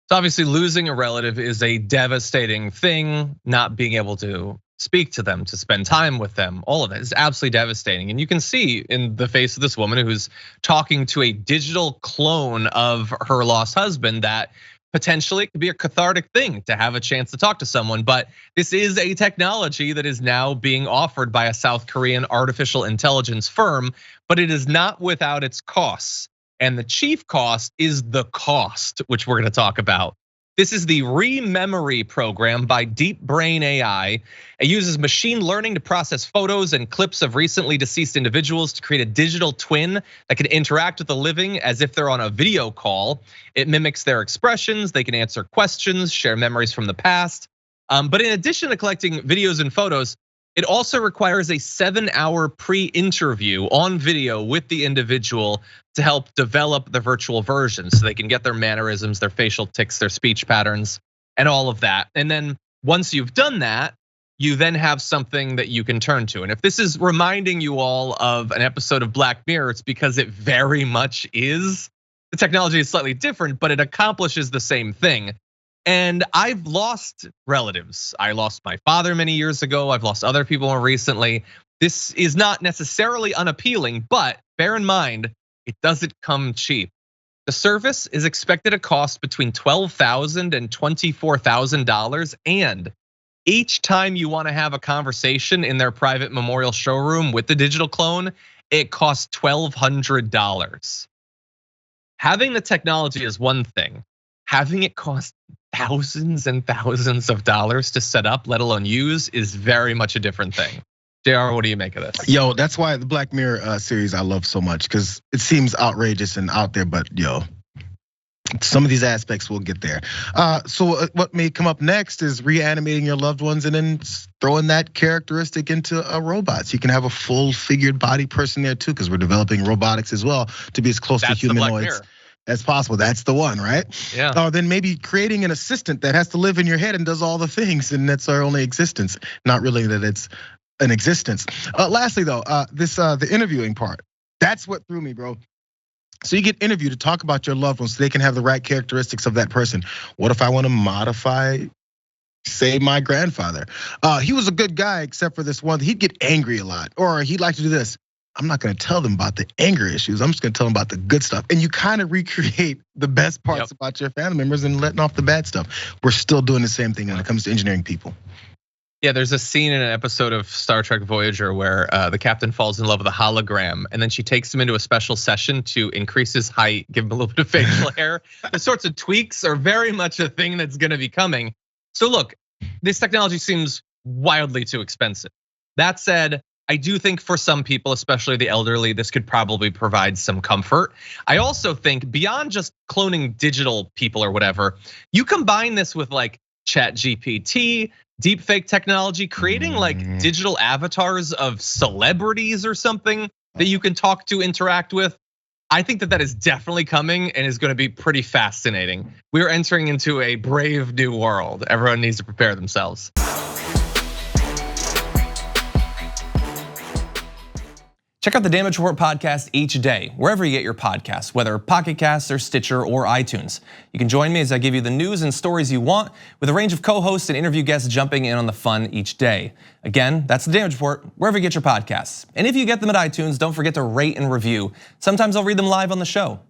So obviously losing a relative is a devastating thing. Not being able to speak to them, to spend time with them, all of it is absolutely devastating. And you can see in the face of this woman who's talking to a digital clone of her lost husband that potentially it could be a cathartic thing to have a chance to talk to someone. But this is a technology that is now being offered by a South Korean artificial intelligence firm, but it is not without its costs. And the chief cost is the cost, which we're gonna talk about. This is the Rememory program by DeepBrain AI. It uses machine learning to process photos and clips of recently deceased individuals to create a digital twin that can interact with the living as if they're on a video call. It mimics their expressions, they can answer questions, share memories from the past. But in addition to collecting videos and photos, it also requires a 7-hour pre-interview on video with the individual to help develop the virtual version so they can get their mannerisms, their facial tics, their speech patterns, and all of that. And then once you've done that, you then have something that you can turn to. And if this is reminding you all of an episode of Black Mirror, it's because it very much is. The technology is slightly different, but it accomplishes the same thing. And I've lost relatives. I lost my father many years ago. I've lost other people more recently. This is not necessarily unappealing, but bear in mind, it doesn't come cheap. The service is expected to cost between $12,000 and $24,000. And each time you want to have a conversation in their private memorial showroom with the digital clone, it costs $1,200. Having the technology is one thing. Having it cost thousands and thousands of dollars to set up, let alone use, is very much a different thing. JR, what do you make of this? Yo, that's why the Black Mirror series I love so much, because it seems outrageous and out there, but yo, some of these aspects will get there. So what may come up next is reanimating your loved ones and then throwing that characteristic into a robot. So you can have a full figured body person there too, because we're developing robotics as well to be as close to humanoids as possible. That's the one, right? Yeah. Then maybe creating an assistant that has to live in your head and does all the things, and that's our only existence. Not really that it's an existence. Lastly though, the interviewing part, that's what threw me, bro. So you get interviewed to talk about your loved ones so they can have the right characteristics of that person. What if I want to modify, say, my grandfather? He was a good guy except for this one, he'd get angry a lot, or he'd like to do this. I'm not gonna tell them about the anger issues. I'm just gonna tell them about the good stuff. And you kind of recreate the best parts about your family members and letting off the bad stuff. We're still doing the same thing when it comes to engineering people. Yeah, there's a scene in an episode of Star Trek Voyager where the captain falls in love with a hologram, and then she takes him into a special session to increase his height, give him a little bit of facial hair. The sorts of tweaks are very much a thing that's gonna be coming. So look, this technology seems wildly too expensive. That said, I do think for some people, especially the elderly, this could probably provide some comfort. I also think beyond just cloning digital people or whatever, you combine this with like ChatGPT, deepfake technology, creating like digital avatars of celebrities or something that you can talk to, interact with. I think that is definitely coming and is gonna be pretty fascinating. We're entering into a brave new world. Everyone needs to prepare themselves. Check out the Damage Report podcast each day, wherever you get your podcasts, whether Pocket Casts or Stitcher or iTunes. You can join me as I give you the news and stories you want, with a range of co-hosts and interview guests jumping in on the fun each day. Again, that's the Damage Report, wherever you get your podcasts. And if you get them at iTunes, don't forget to rate and review. Sometimes I'll read them live on the show.